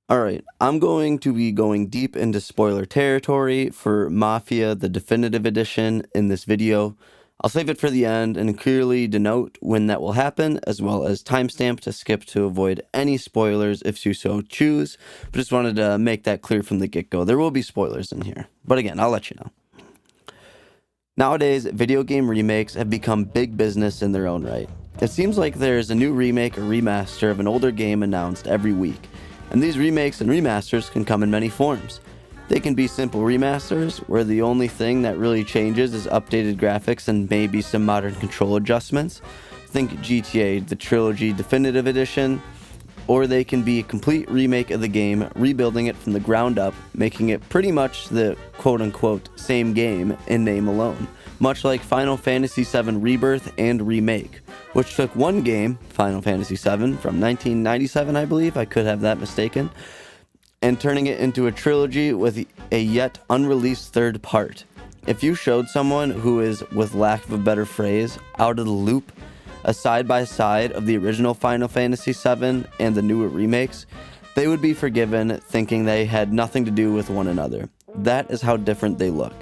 Alright, I'm going to be going deep into spoiler territory for Mafia, the definitive edition in this video. I'll save it for the end and clearly denote when that will happen, as well as timestamp to skip to avoid any spoilers if you so choose. But just wanted to make that clear from the get-go. There will be spoilers in here, but again, I'll let you know. Nowadays, video game remakes have become big business in their own right. It seems like there's a new remake or remaster of an older game announced every week, and these remakes and remasters can come in many forms. They can be simple remasters, where the only thing that really changes is updated graphics and maybe some modern control adjustments. Think GTA, the Trilogy Definitive Edition. Or they can be a complete remake of the game, rebuilding it from the ground up, making it pretty much the quote-unquote same game in name alone, much like Final Fantasy VII Rebirth and Remake, which took one game, Final Fantasy VII, from 1997 I believe, I could have that mistaken, and turning it into a trilogy with a yet unreleased third part. If you showed someone who is, with lack of a better phrase, out of the loop, a side-by-side of the original Final Fantasy VII and the newer remakes, they would be forgiven thinking they had nothing to do with one another. That is how different they look.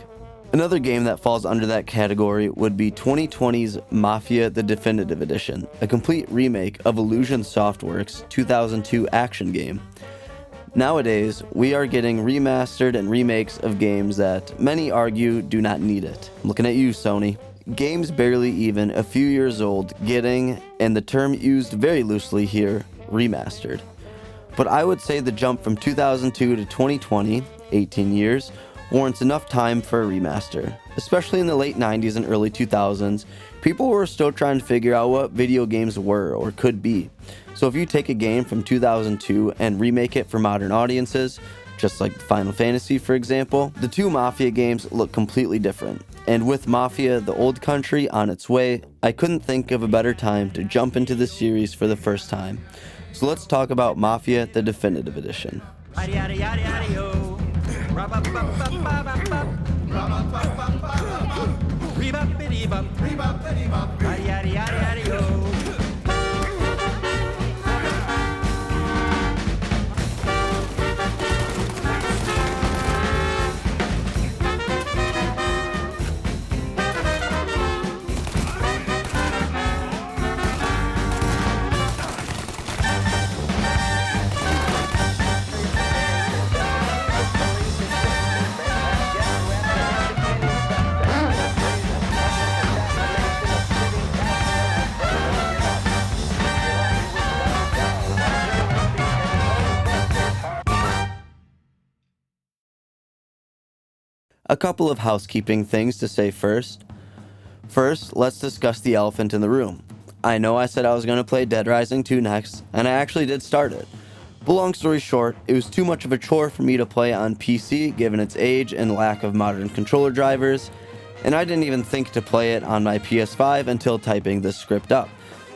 Another game that falls under that category would be 2020's Mafia the Definitive Edition, a complete remake of Illusion Softworks' 2002 action game. Nowadays, we are getting remastered and remakes of games that many argue do not need it. I'm looking at you, Sony. Games barely even a few years old getting, and the term used very loosely here, remastered. But I would say the jump from 2002 to 2020, 18 years, warrants enough time for a remaster. Especially in the late 90s and early 2000s, people were still trying to figure out what video games were or could be. So if you take a game from 2002 and remake it for modern audiences, just like Final Fantasy for example, the two Mafia games look completely different. And with Mafia, the old country, on its way, I couldn't think of a better time to jump into the series for the first time. So let's talk about Mafia, the Definitive Edition. A couple of housekeeping things to say first. First, let's discuss the elephant in the room. I know I said I was going to play Dead Rising 2 next, and I actually did start it. But long story short, it was too much of a chore for me to play on PC given its age and lack of modern controller drivers, and I didn't even think to play it on my PS5 until typing this script up.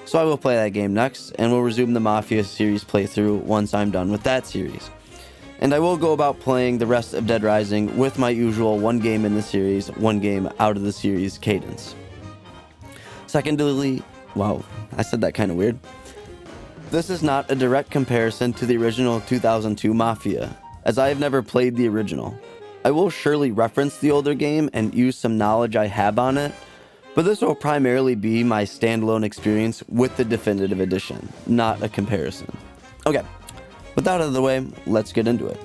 So I will play that game next, and we'll resume the Mafia series playthrough once I'm done with that series. And I will go about playing the rest of Dead Rising with my usual one game in the series, one game out of the series cadence. Secondly, wow, I said that kind of weird. This is not a direct comparison to the original 2002 Mafia, as I have never played the original. I will surely reference the older game and use some knowledge I have on it, but this will primarily be my standalone experience with the Definitive Edition, not a comparison. Okay. With that out of the way, let's get into it.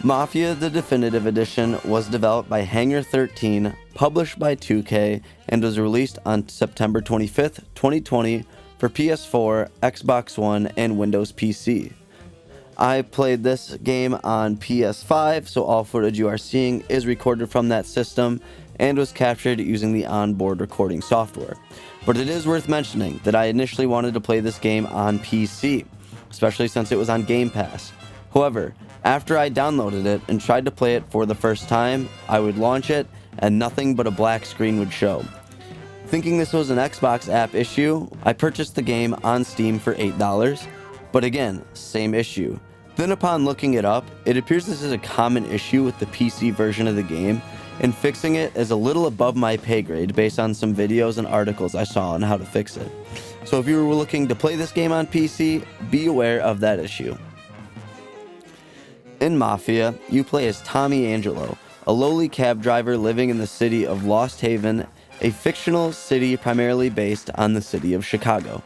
Mafia the Definitive Edition was developed by Hangar 13, published by 2K, and was released on September 25th, 2020 for PS4, Xbox One, and Windows PC. I played this game on PS5, so all footage you are seeing is recorded from that system and was captured using the onboard recording software. But it is worth mentioning that I initially wanted to play this game on PC, especially since it was on Game Pass. However, after I downloaded it and tried to play it for the first time, I would launch it and nothing but a black screen would show. Thinking this was an Xbox app issue, I purchased the game on Steam for $8, but again, same issue. Then upon looking it up, it appears this is a common issue with the PC version of the game, and fixing it is a little above my pay grade based on some videos and articles I saw on how to fix it. So if you were looking to play this game on PC, be aware of that issue. In Mafia, you play as Tommy Angelo, a lowly cab driver living in the city of Lost Haven, a fictional city primarily based on the city of Chicago.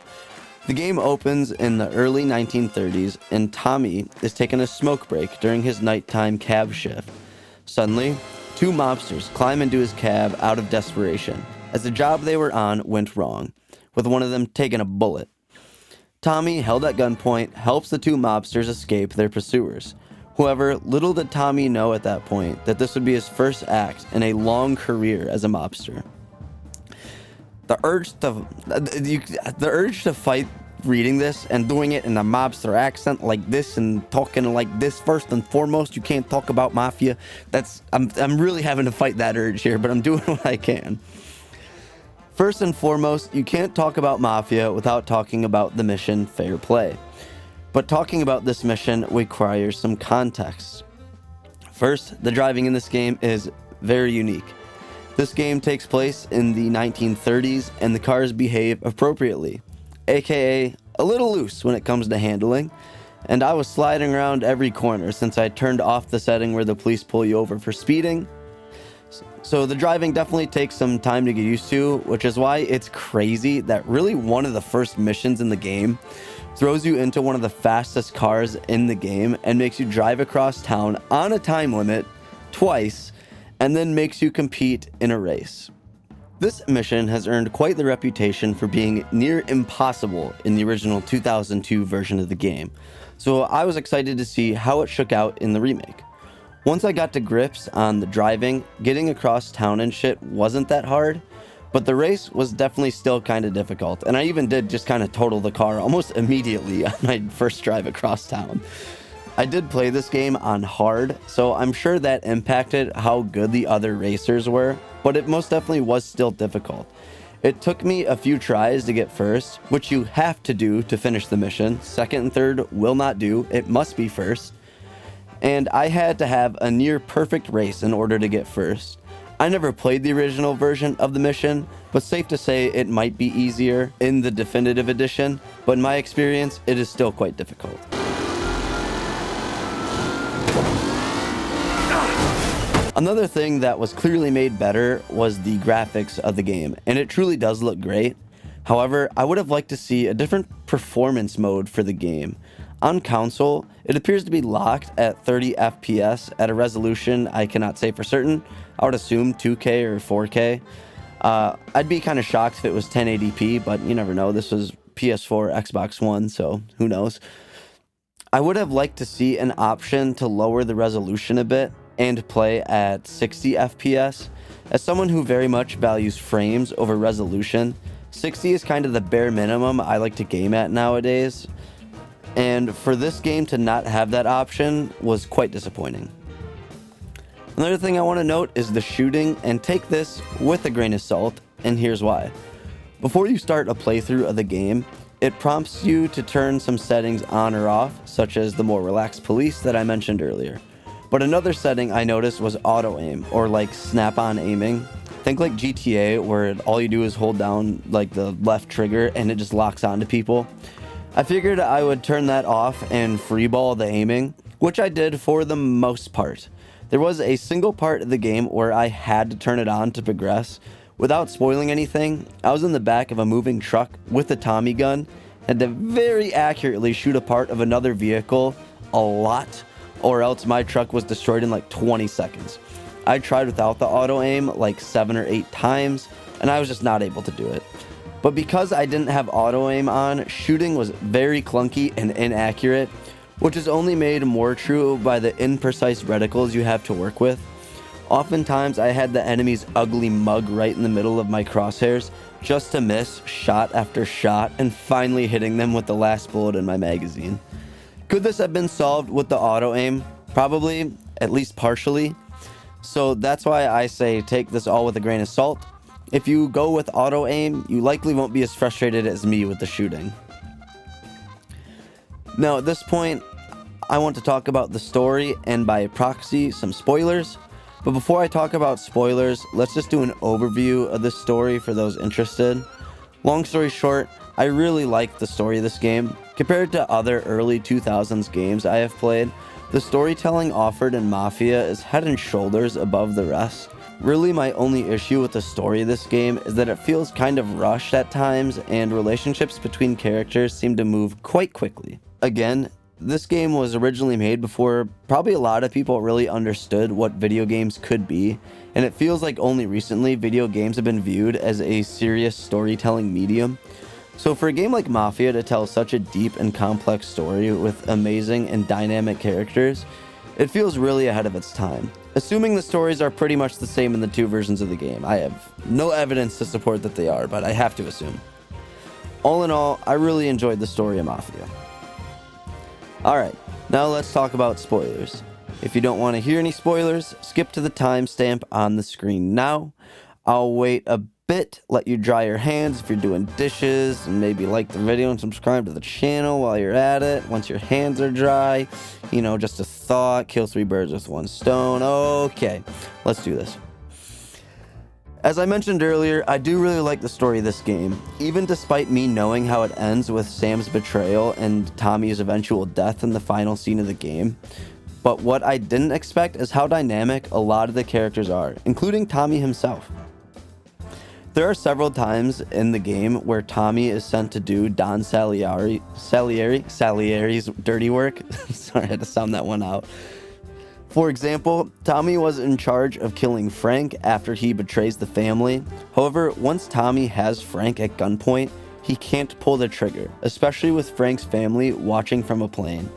The game opens in the early 1930s, and Tommy is taking a smoke break during his nighttime cab shift. Suddenly, two mobsters climb into his cab out of desperation, as the job they were on went wrong, with one of them taking a bullet. Tommy, held at gunpoint, helps the two mobsters escape their pursuers. However, little did Tommy know at that point that this would be his first act in a long career as a mobster. The urge to fight reading this and doing it in a mobster accent like this and talking like this first and foremost, you can't talk about Mafia. I'm really having to fight that urge here, but I'm doing what I can. First and foremost, you can't talk about Mafia without talking about the mission Fair Play. But talking about this mission requires some context. First, the driving in this game is very unique. This game takes place in the 1930s and the cars behave appropriately, aka a little loose when it comes to handling, and I was sliding around every corner since I turned off the setting where the police pull you over for speeding. So the driving definitely takes some time to get used to, which is why it's crazy that really one of the first missions in the game throws you into one of the fastest cars in the game and makes you drive across town on a time limit twice, and then makes you compete in a race. This mission has earned quite the reputation for being near impossible in the original 2002 version of the game, so I was excited to see how it shook out in the remake. Once I got to grips on the driving, getting across town and shit wasn't that hard, but the race was definitely still kind of difficult, and I even did just kind of total the car almost immediately on my first drive across town. I did play this game on hard, so I'm sure that impacted how good the other racers were, but it most definitely was still difficult. It took me a few tries to get first, which you have to do to finish the mission. Second and third will not do, it must be first. And I had to have a near perfect race in order to get first. I never played the original version of the mission, but safe to say it might be easier in the definitive edition, but in my experience, it is still quite difficult. Another thing that was clearly made better was the graphics of the game, and it truly does look great. However, I would have liked to see a different performance mode for the game. On console, it appears to be locked at 30 FPS at a resolution I cannot say for certain. I would assume 2K or 4K. I'd be kind of shocked if it was 1080p, but you never know. This was PS4, Xbox One, so who knows. I would have liked to see an option to lower the resolution a bit and play at 60 FPS. As someone who very much values frames over resolution, 60 is kind of the bare minimum I like to game at nowadays. And for this game to not have that option was quite disappointing. Another thing I want to note is the shooting, and take this with a grain of salt, and here's why. Before you start a playthrough of the game, it prompts you to turn some settings on or off, such as the more relaxed police that I mentioned earlier. But another setting I noticed was auto aim, or like snap-on aiming. Think like GTA, where all you do is hold down like the left trigger and it just locks onto people. I figured I would turn that off and freeball the aiming, which I did for the most part. There was a single part of the game where I had to turn it on to progress. Without spoiling anything, I was in the back of a moving truck with a Tommy gun and to very accurately shoot a part of another vehicle a lot, or else my truck was destroyed in like 20 seconds. I tried without the auto aim like 7 or 8 times, and I was just not able to do it. But because I didn't have auto aim on, shooting was very clunky and inaccurate, which is only made more true by the imprecise reticles you have to work with. Oftentimes I had the enemy's ugly mug right in the middle of my crosshairs just to miss shot after shot and finally hitting them with the last bullet in my magazine. Could this have been solved with the auto aim? Probably, at least partially. So that's why I say take this all with a grain of salt. If you go with auto aim, you likely won't be as frustrated as me with the shooting. Now at this point, I want to talk about the story and by proxy some spoilers. But before I talk about spoilers, let's just do an overview of this story for those interested. Long story short, I really like the story of this game. Compared to other early 2000s games I have played, The storytelling offered in Mafia is head and shoulders above the rest. Really, my only issue with the story of this game is that it feels kind of rushed at times, and relationships between characters seem to move quite quickly. Again, this game was originally made before probably a lot of people really understood what video games could be, and it feels like only recently video games have been viewed as a serious storytelling medium. So for a game like Mafia to tell such a deep and complex story with amazing and dynamic characters, it feels really ahead of its time. Assuming the stories are pretty much the same in the two versions of the game. I have no evidence to support that they are, but I have to assume. All in all, I really enjoyed the story of Mafia. Alright, now let's talk about spoilers. If you don't want to hear any spoilers, skip to the timestamp on the screen now. I'll wait a bit, let you dry your hands if you're doing dishes, and maybe like the video and subscribe to the channel while you're at it. Once your hands are dry, just a thought, kill 3 birds with 1 stone. Okay, let's do this. As I mentioned earlier, I do really like the story of this game, even despite me knowing how it ends with Sam's betrayal and Tommy's eventual death in the final scene of the game. But what I didn't expect is how dynamic a lot of the characters are, including Tommy himself. There are several times in the game where Tommy is sent to do Don Salieri's dirty work. Sorry, I had to sound that one out. For example, Tommy was in charge of killing Frank after he betrays the family. However, once Tommy has Frank at gunpoint, he can't pull the trigger, especially with Frank's family watching from a plane.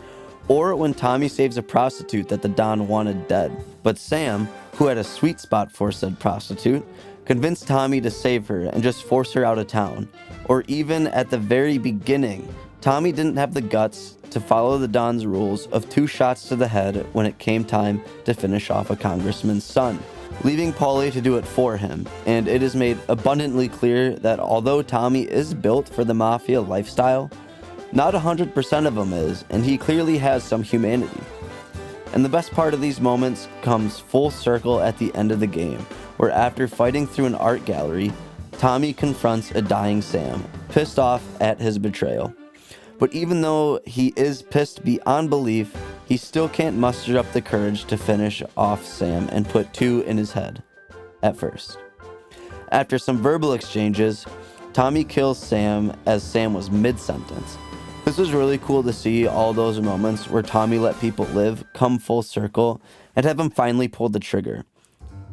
Or when Tommy saves a prostitute that the Don wanted dead. But Sam, who had a sweet spot for said prostitute, convinced Tommy to save her and just force her out of town. Or even at the very beginning, Tommy didn't have the guts to follow the Don's rules of 2 shots to the head when it came time to finish off a congressman's son, leaving Paulie to do it for him. And it is made abundantly clear that although Tommy is built for the Mafia lifestyle, not 100% of him is, and he clearly has some humanity. And the best part of these moments comes full circle at the end of the game, where after fighting through an art gallery, Tommy confronts a dying Sam, pissed off at his betrayal. But even though he is pissed beyond belief, he still can't muster up the courage to finish off Sam and put 2 in his head, at first. After some verbal exchanges, Tommy kills Sam as Sam was mid-sentence. This was really cool to see all those moments where Tommy let people live come full circle and have him finally pull the trigger.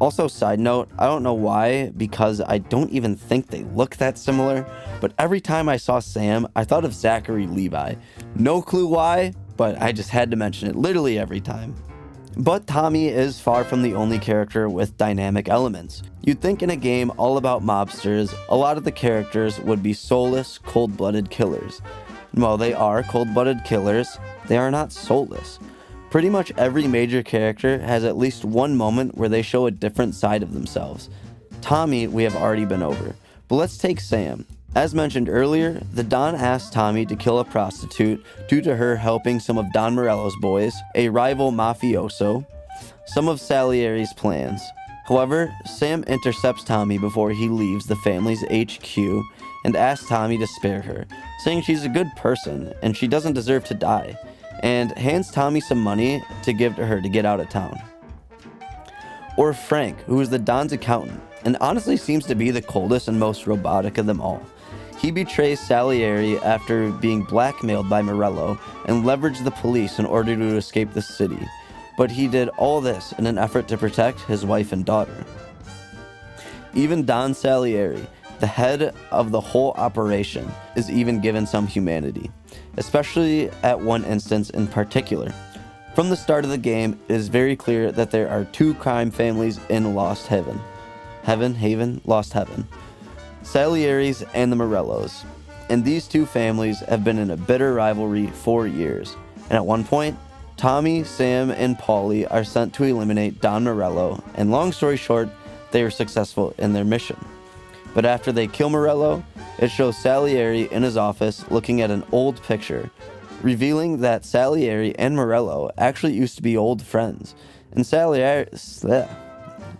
Also, side note, I don't know why, because I don't even think they look that similar, but every time I saw Sam, I thought of Zachary Levi. No clue why, but I just had to mention it literally every time. But Tommy is far from the only character with dynamic elements. You'd think in a game all about mobsters, a lot of the characters would be soulless, cold-blooded killers. And while they are cold-blooded killers, they are not soulless. Pretty much every major character has at least one moment where they show a different side of themselves. Tommy we have already been over, but let's take Sam. As mentioned earlier, the Don asked Tommy to kill a prostitute due to her helping some of Don Morello's boys, a rival mafioso, some of Salieri's plans. However, Sam intercepts Tommy before he leaves the family's HQ and asks Tommy to spare her, saying she's a good person and she doesn't deserve to die, and hands Tommy some money to give to her to get out of town. Or Frank, who is the Don's accountant, and honestly seems to be the coldest and most robotic of them all. He betrays Salieri after being blackmailed by Morello and leveraged the police in order to escape the city, but he did all this in an effort to protect his wife and daughter. Even Don Salieri, the head of the whole operation, is even given some humanity, especially at one instance in particular. From the start of the game, it is very clear that there are 2 crime families in Lost Haven. Lost Heaven. Salieri's and the Morellos. And these 2 families have been in a bitter rivalry for years. And at one point, Tommy, Sam, and Paulie are sent to eliminate Don Morello, and long story short, they are successful in their mission. But after they kill Morello, it shows Salieri in his office looking at an old picture, revealing that Salieri and Morello actually used to be old friends. And Salieri...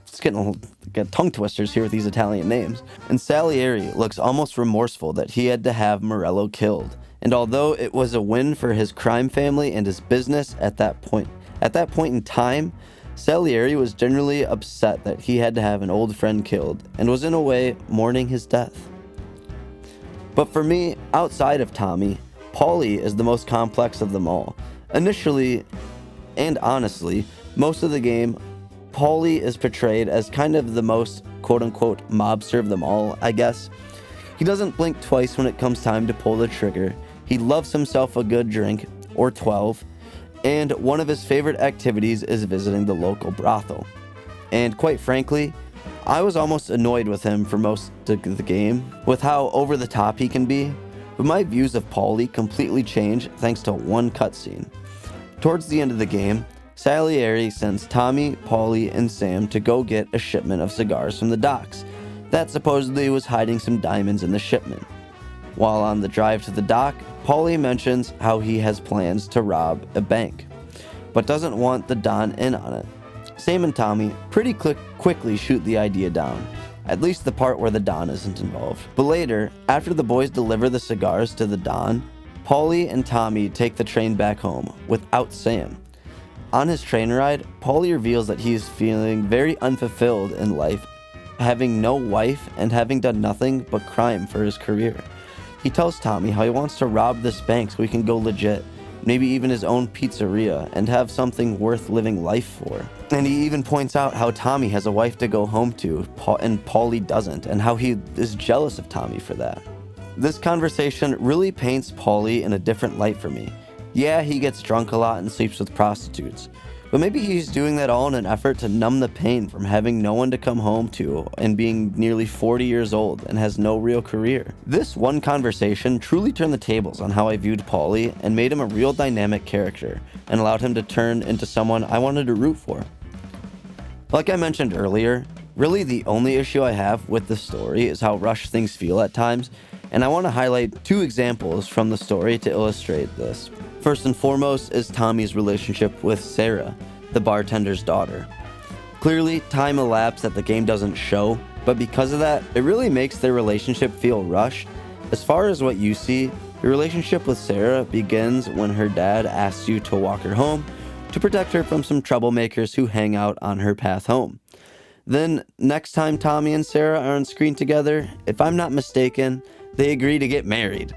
It's getting tongue twisters here with these Italian names. And Salieri looks almost remorseful that he had to have Morello killed. And although it was a win for his crime family and his business at At that point in time, Salieri was generally upset that he had to have an old friend killed, and was in a way mourning his death. But for me, outside of Tommy, Paulie is the most complex of them all. Initially, and honestly, most of the game, Paulie is portrayed as kind of the most quote-unquote mobster of them all, I guess. He doesn't blink twice when it comes time to pull the trigger. He loves himself a good drink, or 12, and one of his favorite activities is visiting the local brothel. And quite frankly, I was almost annoyed with him for most of the game, with how over the top he can be, but my views of Paulie completely changed thanks to one cutscene. Towards the end of the game, Salieri sends Tommy, Paulie, and Sam to go get a shipment of cigars from the docks that supposedly was hiding some diamonds in the shipment. While on the drive to the dock, Paulie mentions how he has plans to rob a bank, but doesn't want the Don in on it. Sam and Tommy pretty quickly shoot the idea down, at least the part where the Don isn't involved. But later, after the boys deliver the cigars to the Don, Paulie and Tommy take the train back home without Sam. On his train ride, Paulie reveals that he is feeling very unfulfilled in life, having no wife and having done nothing but crime for his career. He tells Tommy how he wants to rob this bank so he can go legit, maybe even his own pizzeria, and have something worth living life for. And he even points out how Tommy has a wife to go home to, and Paulie doesn't, and how he is jealous of Tommy for that. This conversation really paints Paulie in a different light for me. Yeah, he gets drunk a lot and sleeps with prostitutes, but maybe he's doing that all in an effort to numb the pain from having no one to come home to and being nearly 40 years old and has no real career. This one conversation truly turned the tables on how I viewed Paulie and made him a real dynamic character and allowed him to turn into someone I wanted to root for. Like I mentioned earlier, really the only issue I have with the story is how rushed things feel at times, and I want to highlight two examples from the story to illustrate this. First and foremost is Tommy's relationship with Sarah, the bartender's daughter. Clearly, time elapsed that the game doesn't show, but because of that, it really makes their relationship feel rushed. As far as what you see, your relationship with Sarah begins when her dad asks you to walk her home to protect her from some troublemakers who hang out on her path home. Then, next time Tommy and Sarah are on screen together, if I'm not mistaken, they agree to get married.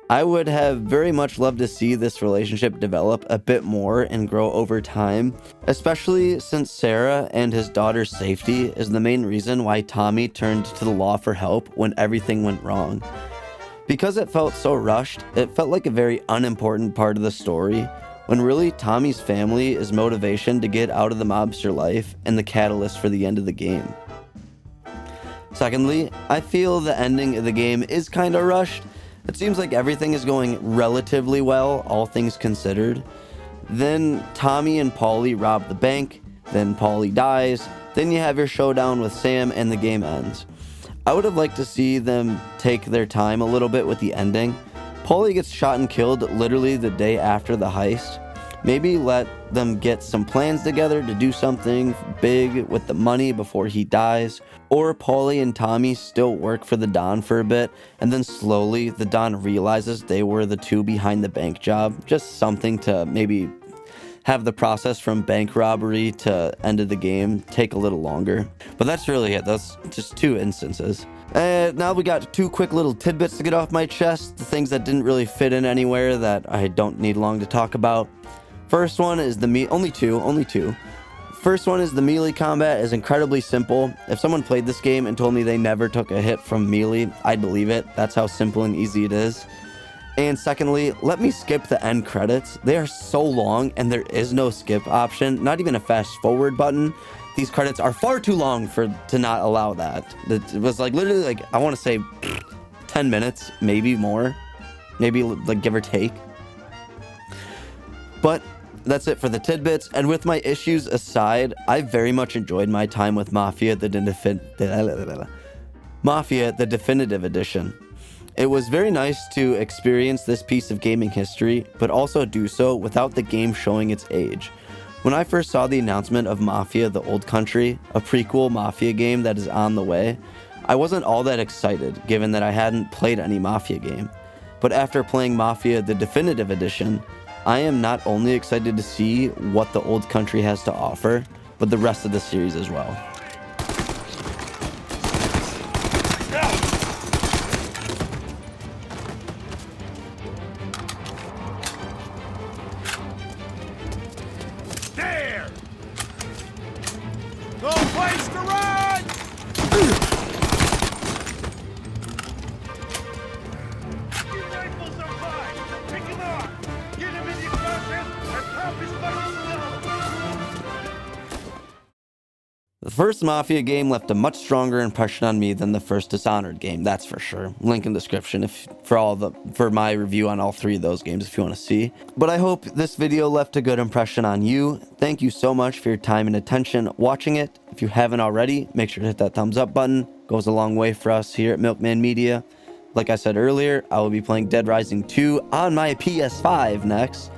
I would have very much loved to see this relationship develop a bit more and grow over time, especially since Sarah and his daughter's safety is the main reason why Tommy turned to the law for help when everything went wrong. Because it felt so rushed, it felt like a very unimportant part of the story, when really Tommy's family is motivation to get out of the mobster life and the catalyst for the end of the game. Secondly, I feel the ending of the game is kinda rushed. It seems like everything is going relatively well, all things considered. Then Tommy and Paulie rob the bank, then Paulie dies, then you have your showdown with Sam and the game ends. I would have liked to see them take their time a little bit with the ending. Paulie gets shot and killed literally the day after the heist. Maybe let them get some plans together to do something big with the money before he dies. Or Paulie and Tommy still work for the Don for a bit, and then slowly the Don realizes they were the two behind the bank job. Just something to maybe have the process from bank robbery to end of the game take a little longer. But that's really it. That's just two instances. And now we got two quick little tidbits to get off my chest, the things that didn't really fit in anywhere that I don't need long to talk about. First one is only two. First one is the melee combat is incredibly simple. If someone played this game and told me they never took a hit from melee, I'd believe it. That's how simple and easy it is. And secondly, let me skip the end credits. They are so long and there is no skip option, not even a fast forward button. These credits are far too long to not allow that. It was like literally like, I want to say 10 minutes, maybe more, maybe like give or take. But that's it for the tidbits, and with my issues aside, I very much enjoyed my time with Mafia the Definitive Edition. It was very nice to experience this piece of gaming history, but also do so without the game showing its age. When I first saw the announcement of Mafia the Old Country, a prequel Mafia game that is on the way, I wasn't all that excited, given that I hadn't played any Mafia game. But after playing Mafia the Definitive Edition, I am not only excited to see what the Old Country has to offer, but the rest of the series as well. There! No place to run! Your rifles are fine! Pick them up! Get him in your pocket and pop his fucking The first Mafia game left a much stronger impression on me than the first Dishonored game, that's for sure. Link in description for my review on all 3 of those games if you want to see. But I hope this video left a good impression on you. Thank you so much for your time and attention watching it. If you haven't already, make sure to hit that thumbs up button. It goes a long way for us here at Milkman Media. Like I said earlier, I will be playing Dead Rising 2 on my PS5 next.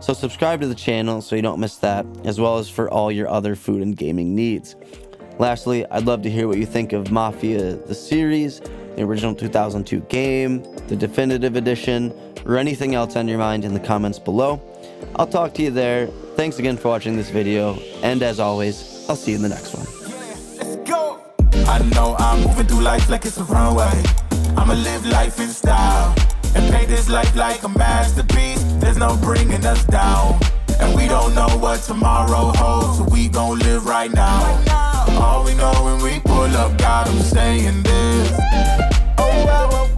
So subscribe to the channel so you don't miss that, as well as for all your other food and gaming needs. Lastly, I'd love to hear what you think of Mafia the series, the original 2002 game, the definitive edition, or anything else on your mind in the comments below. I'll talk to you there. Thanks again for watching this video, and as always, I'll see you in the next one. Let's go. I know I'm moving through life like it's a runway. I'ma live life in style and paint this life like a masterpiece. There's no bringing us down, and we don't know what tomorrow holds, so we gon' live right now. All we know when we pull up, God, I'm saying this. Oh,